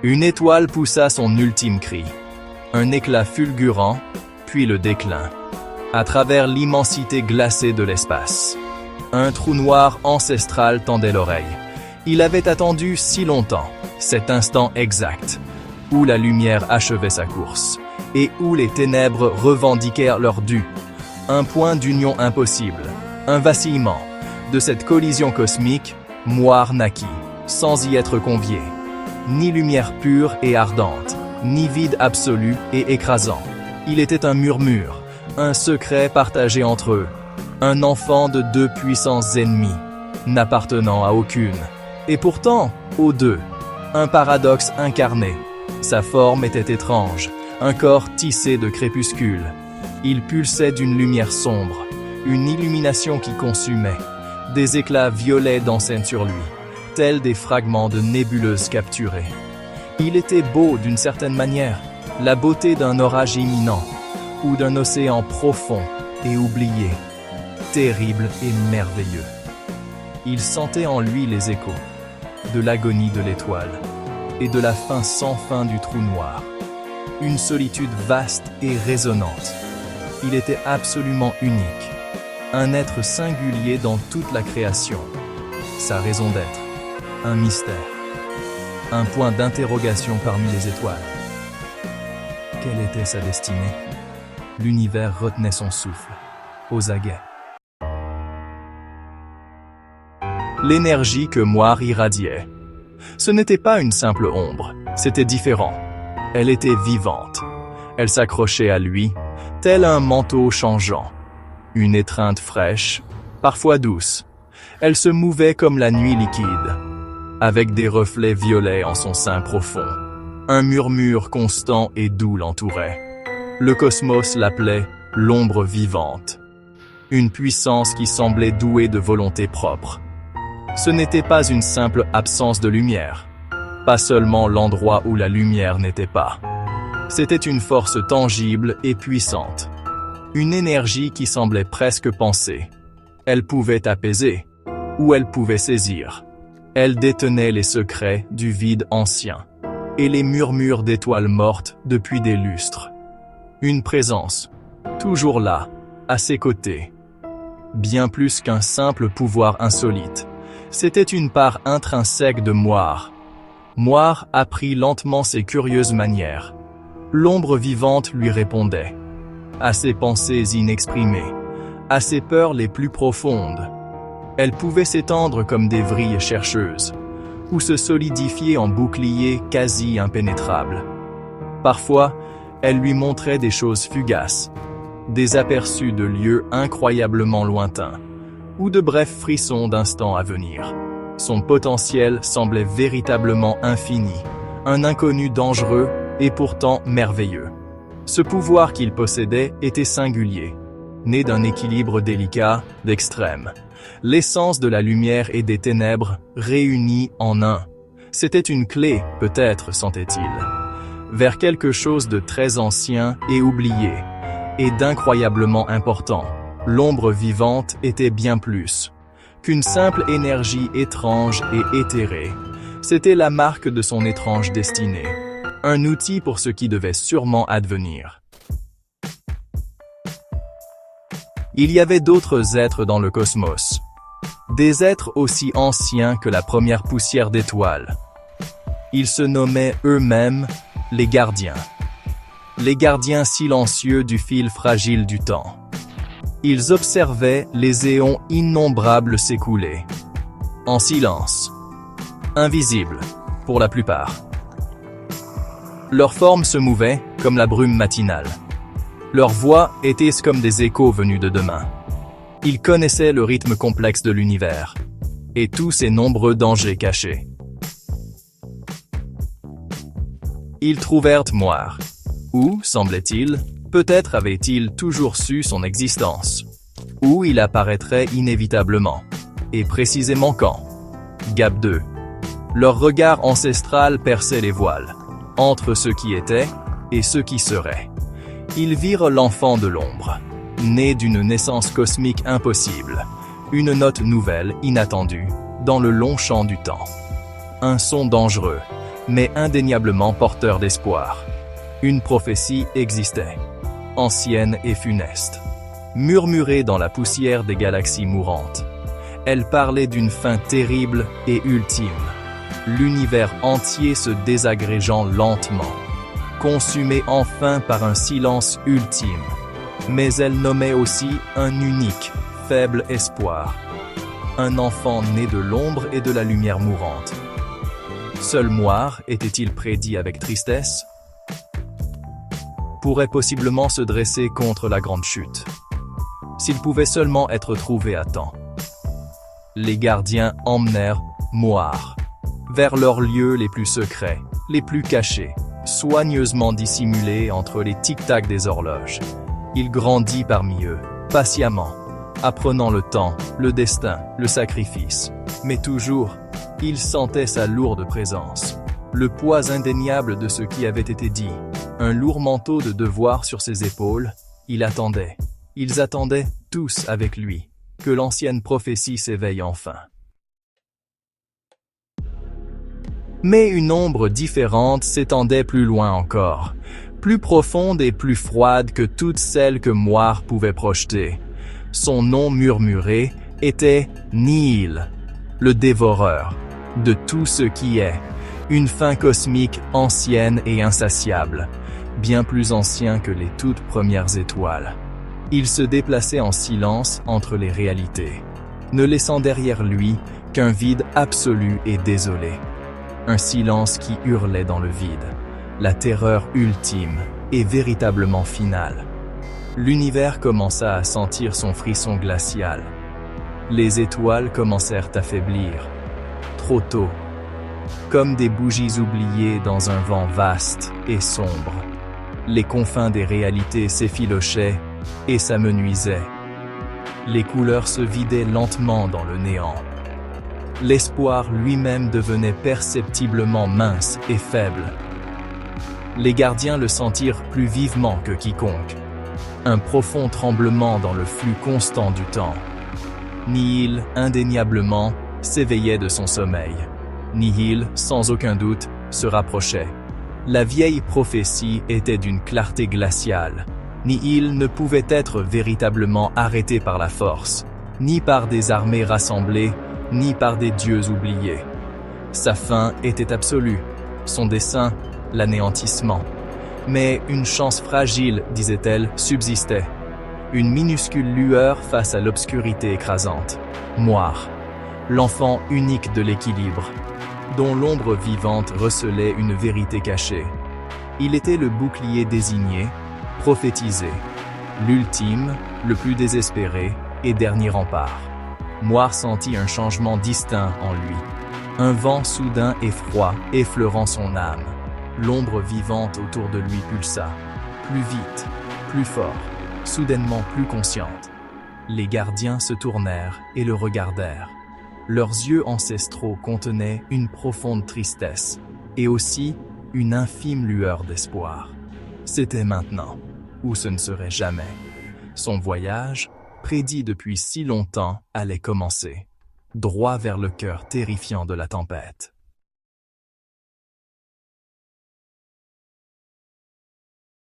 Une étoile poussa son ultime cri. Un éclat fulgurant, puis le déclin. À travers l'immensité glacée de l'espace. Un trou noir ancestral tendait l'oreille. Il avait attendu si longtemps, cet instant exact, où la lumière achevait sa course, et où les ténèbres revendiquèrent leur dû. Un point d'union impossible, un vacillement. De cette collision cosmique, Moire naquit, sans y être convié. Ni lumière pure et ardente, ni vide absolu et écrasant. Il était un murmure, un secret partagé entre eux. Un enfant de deux puissances ennemies, n'appartenant à aucune. Et pourtant, aux deux, un paradoxe incarné. Sa forme était étrange, un corps tissé de crépuscule. Il pulsait d'une lumière sombre, une illumination qui consumait. Des éclats violets dansaient sur lui, tels des fragments de nébuleuses capturées. Il était beau d'une certaine manière, la beauté d'un orage imminent, ou d'un océan profond et oublié, terrible et merveilleux. Il sentait en lui les échos de l'agonie de l'étoile et de la fin sans fin du trou noir. Une solitude vaste et résonnante. Il était absolument unique, un être singulier dans toute la création. Sa raison d'être, un mystère, un point d'interrogation parmi les étoiles. Quelle était sa destinée? L'univers retenait son souffle, aux aguets. L'énergie que Moire irradiait. Ce n'était pas une simple ombre, c'était différent. Elle était vivante. Elle s'accrochait à lui, tel un manteau changeant. Une étreinte fraîche, parfois douce. Elle se mouvait comme la nuit liquide, avec des reflets violets en son sein profond. Un murmure constant et doux l'entourait. Le cosmos l'appelait l'ombre vivante. Une puissance qui semblait douée de volonté propre. Ce n'était pas une simple absence de lumière, pas seulement l'endroit où la lumière n'était pas. C'était une force tangible et puissante, une énergie qui semblait presque penser. Elle pouvait apaiser, ou elle pouvait saisir. Elle détenait les secrets du vide ancien, et les murmures d'étoiles mortes depuis des lustres. Une présence, toujours là, à ses côtés. Bien plus qu'un simple pouvoir insolite. C'était une part intrinsèque de Moire. Moire apprit lentement ses curieuses manières. L'ombre vivante lui répondait, à ses pensées inexprimées, à ses peurs les plus profondes. Elle pouvait s'étendre comme des vrilles chercheuses, ou se solidifier en bouclier quasi impénétrable. Parfois, elle lui montrait des choses fugaces, des aperçus de lieux incroyablement lointains, ou de brefs frissons d'instants à venir. Son potentiel semblait véritablement infini, un inconnu dangereux et pourtant merveilleux. Ce pouvoir qu'il possédait était singulier, né d'un équilibre délicat, d'extrême. L'essence de la lumière et des ténèbres réunis en un. C'était une clé, peut-être, sentait-il, vers quelque chose de très ancien et oublié, et d'incroyablement important. L'ombre vivante était bien plus qu'une simple énergie étrange et éthérée. C'était la marque de son étrange destinée, un outil pour ce qui devait sûrement advenir. Il y avait d'autres êtres dans le cosmos, des êtres aussi anciens que la première poussière d'étoiles. Ils se nommaient eux-mêmes les gardiens silencieux du fil fragile du temps. Ils observaient les éons innombrables s'écouler, en silence, invisibles, pour la plupart. Leur forme se mouvait comme la brume matinale. Leurs voix étaient comme des échos venus de demain. Ils connaissaient le rythme complexe de l'univers, et tous ses nombreux dangers cachés. Ils trouvèrent Moire, où, semblait-il, peut-être avait-il toujours su son existence, où il apparaîtrait inévitablement, et précisément quand. Gap 2. Leur regard ancestral perçait les voiles, entre ce qui était et ce qui serait. Ils virent l'enfant de l'ombre, né d'une naissance cosmique impossible, une note nouvelle, inattendue, dans le long champ du temps. Un son dangereux, mais indéniablement porteur d'espoir. Une prophétie existait, ancienne et funeste, murmurée dans la poussière des galaxies mourantes. Elle parlait d'une fin terrible et ultime, l'univers entier se désagrégeant lentement, consumé enfin par un silence ultime. Mais elle nommait aussi un unique, faible espoir, un enfant né de l'ombre et de la lumière mourante. Seul Moir était-il prédit avec tristesse? Pourrait possiblement se dresser contre la grande chute. S'il pouvait seulement être trouvé à temps. Les gardiens emmenèrent Moir vers leurs lieux les plus secrets, les plus cachés, soigneusement dissimulés entre les tic-tac des horloges. Il grandit parmi eux, patiemment, apprenant le temps, le destin, le sacrifice. Mais toujours, il sentait sa lourde présence, le poids indéniable de ce qui avait été dit, un lourd manteau de devoir sur ses épaules. Il attendait. Ils attendaient tous avec lui, que l'ancienne prophétie s'éveille enfin. Mais une ombre différente s'étendait plus loin encore, plus profonde et plus froide que toutes celles que Moir pouvait projeter. Son nom murmuré était Nihil, le dévoreur de tout ce qui est, une fin cosmique ancienne et insatiable, bien plus ancien que les toutes premières étoiles. Il se déplaçait en silence entre les réalités, ne laissant derrière lui qu'un vide absolu et désolé. Un silence qui hurlait dans le vide, la terreur ultime et véritablement finale. L'univers commença à sentir son frisson glacial. Les étoiles commencèrent à faiblir, trop tôt, comme des bougies oubliées dans un vent vaste et sombre. Les confins des réalités s'effilochaient et s'amenuisaient. Les couleurs se vidaient lentement dans le néant. L'espoir lui-même devenait perceptiblement mince et faible. Les gardiens le sentirent plus vivement que quiconque. Un profond tremblement dans le flux constant du temps. Nihil, indéniablement, s'éveillait de son sommeil. Nihil, sans aucun doute, se rapprochait. La vieille prophétie était d'une clarté glaciale. Nihil ne pouvait être véritablement arrêté par la force, ni par des armées rassemblées, ni par des dieux oubliés. Sa fin était absolue, son dessein, l'anéantissement. Mais une chance fragile, disait-elle, subsistait. Une minuscule lueur face à l'obscurité écrasante. Moir, l'enfant unique de l'équilibre, dont l'ombre vivante recelait une vérité cachée. Il était le bouclier désigné, prophétisé, l'ultime, le plus désespéré et dernier rempart. Moir sentit un changement distinct en lui. Un vent soudain et froid effleurant son âme. L'ombre vivante autour de lui pulsa, plus vite, plus fort, soudainement plus consciente. Les gardiens se tournèrent et le regardèrent. Leurs yeux ancestraux contenaient une profonde tristesse, et aussi une infime lueur d'espoir. C'était maintenant, ou ce ne serait jamais. Son voyage, prédit depuis si longtemps, allait commencer, droit vers le cœur terrifiant de la tempête.